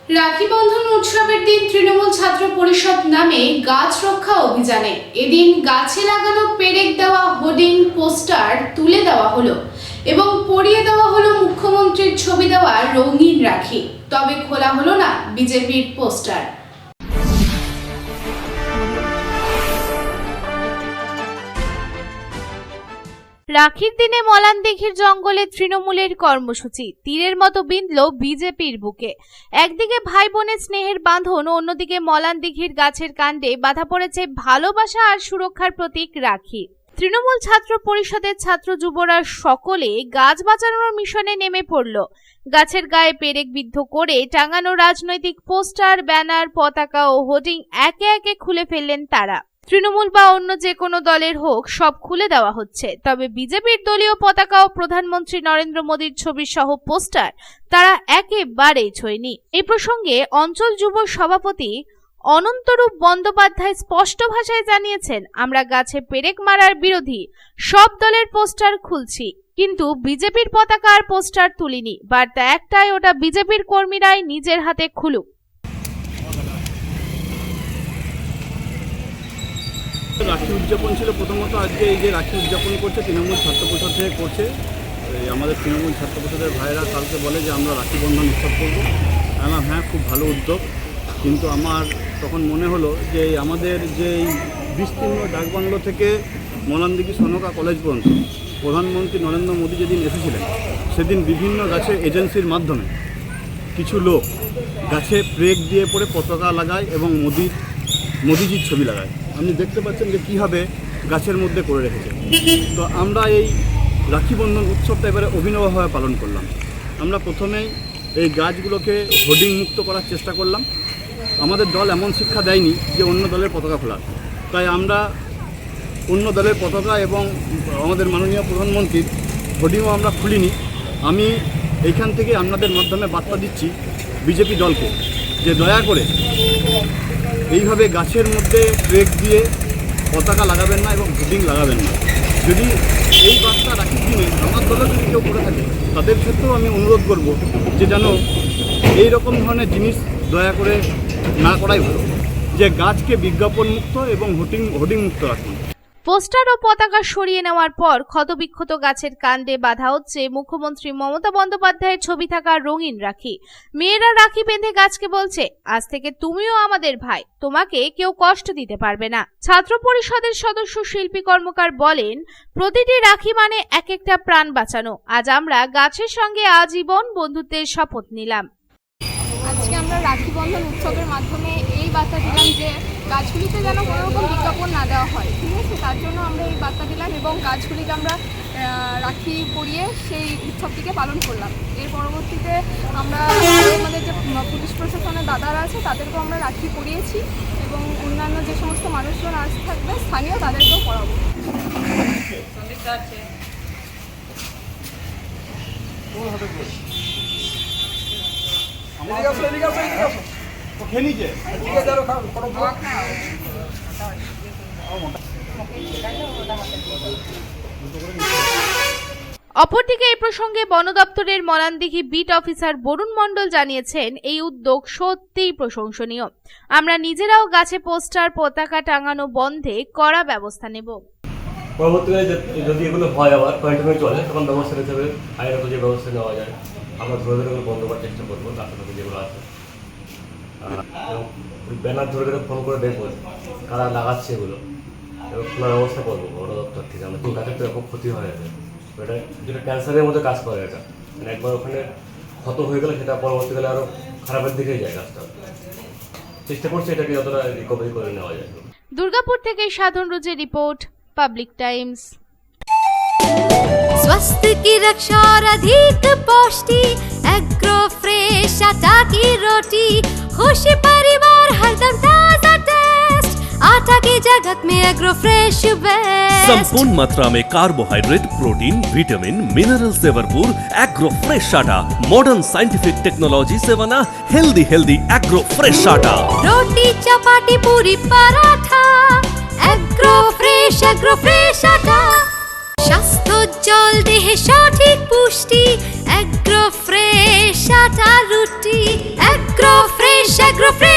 রাখি বন্ধন উৎসবের দিন তৃণমূল ছাত্র পরিষদ নামে গাছ রক্ষা অভিযানে এদিন গাছে লাগানো পেরেক দেওয়া হোর্ডিং পোস্টার তুলে দেওয়া হলো এবং পরিয়ে দেওয়া হলো মুখ্যমন্ত্রীর ছবি দেওয়া রঙিন রাখি। তবে খোলা হলো না বিজেপির পোস্টার। রাখির দিনে মলানদিঘির জঙ্গলে তৃণমূলের কর্মসূচি তীরের মতো বিঁধল বিজেপির বুকে। একদিকে ভাই বোনের স্নেহের বাঁধন, অন্যদিকে মলানদিঘির গাছের কাণ্ডে বাধা পড়েছে ভালোবাসা আর সুরক্ষার প্রতীক রাখি। তৃণমূল ছাত্র পরিষদের ছাত্র যুবরা সকলে গাছ বাঁচানোর মিশনে নেমে পড়ল। গাছের গায়ে পেরেক বিদ্ধ করে টাঙানো রাজনৈতিক পোস্টার, ব্যানার, পতাকা ও হোর্ডিং একে একে খুলে ফেললেন তারা। তৃণমূল বা অন্য যে কোনো দলের হোক, সব খুলে দেওয়া হচ্ছে। তবে বিজেপির দলীয় পতাকা ও প্রধানমন্ত্রী নরেন্দ্র মোদীর ছবি সহ পোস্টার তারা একেবারেই ছোঁয়নি। এই প্রসঙ্গে অঞ্চল যুব সভাপতি অনন্তরূপ বন্দ্যোপাধ্যায় স্পষ্ট ভাষায় জানিয়েছেন, আমরা গাছে পেরেক মারার বিরোধী, সব দলের পোস্টার খুলছি, কিন্তু বিজেপির পতাকা আর পোস্টার তুলিনি। বার্তা একটাই, ওটা বিজেপির কর্মীরাই নিজের হাতে খুলুক। রাখি উদযাপন ছিল প্রথমত। আজকে এই যে রাখি উদযাপন করছে তৃণমূল ছাত্র পরিষদ থেকে করছে, আমাদের তৃণমূল ছাত্র পরিষদের ভাইয়েরা কালকে বলে যে আমরা রাখি বন্ধন উৎসব করবো। হ্যাঁ, খুব ভালো উদ্যোগ, কিন্তু আমার তখন মনে হলো যে আমাদের যে বিস্তীর্ণ ডাকবাংলো থেকে মলানদিঘি সনকা কলেজ পর্যন্ত প্রধানমন্ত্রী নরেন্দ্র মোদী যেদিন এসেছিলেন, সেদিন বিভিন্ন গাছের এজেন্সির মাধ্যমে কিছু লোক গাছে পেরেক দিয়ে পরে পতাকা লাগায় এবং মোদিজির ছবি লাগায়। আপনি দেখতে পাচ্ছেন যে কীভাবে গাছের মধ্যে করে রেখেছে। তো আমরা এই রাখি বন্ধন উৎসবটা এবারে অভিনবভাবে পালন করলাম। আমরা প্রথমেই এই গাছগুলোকে হোর্ডিং মুক্ত করার চেষ্টা করলাম। আমাদের দল এমন শিক্ষা দেয়নি যে অন্য দলের পতাকা খোলার, তাই আমরা অন্য দলের পতাকা এবং আমাদের মাননীয় প্রধানমন্ত্রীর হোর্ডিংও আমরা খুলিনি। আমি এইখান থেকে আপনাদের মাধ্যমে বার্তা দিচ্ছি বিজেপি দলকে যে দয়া করে এইভাবে গাছের মধ্যে পেরেক দিয়ে পতাকা লাগাবেন না এবং হোর্ডিং লাগাবেন না। যদি এই বার্তা রাখির দিনে আমার দলের যদি কেউ করে থাকে, তাদের ক্ষেত্রেও আমি অনুরোধ করব যে যেন এই রকম ধরনের জিনিস দয়া করে না করাই ভালো, যে গাছকে বিজ্ঞাপন মুক্ত এবং হোর্ডিং মুক্ত রাখুন। পোস্টার ও পতাকা সরিয়ে নেওয়ার পর ক্ষতবিক্ষত গাছের কাণ্ডে বাধা হচ্ছে মুখ্যমন্ত্রী মমতা বন্দ্যোপাধ্যায়ের ছবি থাকা রঙিন রাখি। মেয়েরা রাখি বেঁধে গাছকে বলছে, আজ থেকে তুমিও আমাদের ভাই, তোমাকে কেউ কষ্ট দিতে পারবে না। ছাত্র পরিষদের সদস্য শিল্পী কর্মকার বলেন, প্রতিটি রাখি মানে এক একটা প্রাণ বাঁচানো। আজ আমরা গাছের সঙ্গে আজীবন বন্ধুত্বের শপথ নিলাম। আজকে আমরা রাখি বন্ধন উৎসবের মাধ্যমে এই বার্তা দিলাম যে গাছগুলিতে যেন কোনো রকম বিজ্ঞাপন না দেওয়া হয়, ঠিক আছে? তার জন্য আমরা এই বার্তা দিলাম এবং গাছগুলিকে আমরা রাখি পরিয়ে সেই উৎসবটিকে পালন করলাম। এর পরবর্তীতে আমরা আমাদের যে পুলিশ প্রশাসনের দাদারা আছে তাদেরকেও আমরা রাখি পরিয়েছি এবং অন্যান্য যে সমস্ত মানুষজন আজ থাকবে স্থানীয় তাদেরকেও পড়াবো। অপরদিকে এই প্রসঙ্গে বন দপ্তরের মলানদিঘি বিট অফিসার বরুণ মণ্ডল জানিয়েছেন, এই উদ্যোগ সত্যিই প্রশংসনীয়। আমরা নিজেরাও গাছে পোস্টার, পতাকা টাঙানো বন্ধে কড়া ব্যবস্থা নেব। পরবর্তীকালে যদি এগুলো হয় আবার কন্টিনিউ চলে, তখন ব্যবস্থা নিতে হবে। আইনত যে ব্যবস্থা নেওয়া যায় আমরা ধরে ধরে বন্ধ করার চেষ্টা করবো। রাস্তাঘাটে যেগুলো আছে ওই ব্যানার ধরে ধরে ফোন করে দেখবো কারা লাগাচ্ছে এগুলো এবং খোলার ব্যবস্থা করবো বন দপ্তর থেকে। আমরা তিন গাছের তো এরকম ক্ষতি হয়ে যাবে, এটা যেটা ক্যান্সারের মধ্যে কাজ করে। এটা মানে একবার ওখানে ক্ষত হয়ে গেলে সেটা পরবর্তীকালে আরও খারাপের দিকেই যায় গাছটা। চেষ্টা করছি এটাকে যতটা রিকভারি করে নেওয়া যায়। দুর্গাপুর থেকে साधन रोजे रिपोर्ट, पब्लिक टाइम्स। स्वास्थ्य की रक्षा और अधिक पौष्टि, एग्रो फ्रेश आटा की रोटी, खुशी परिवार हरदम ताजा टेस्ट, आटा की जगत में एग्रो फ्रेश बेस्ट। संपूर्ण मात्रा में कार्बोहाइड्रेट, प्रोटीन, विटामिन, मिनरल से भरपूर एग्रो फ्रेश आटा मॉडर्न साइंटिफिक टेक्नोलॉजी से बना हेल्दी एग्रो फ्रेश आटा। रोटी, चपाती, पूरी, पराठा, एग्रो फ्रेश आटा। স্বাস্থ্যোজ্জ্বল দেহে সঠিক পুষ্টি, এগ্রো ফ্রেশ আটা রুটি, এগ্রো एग्रो फ्रेश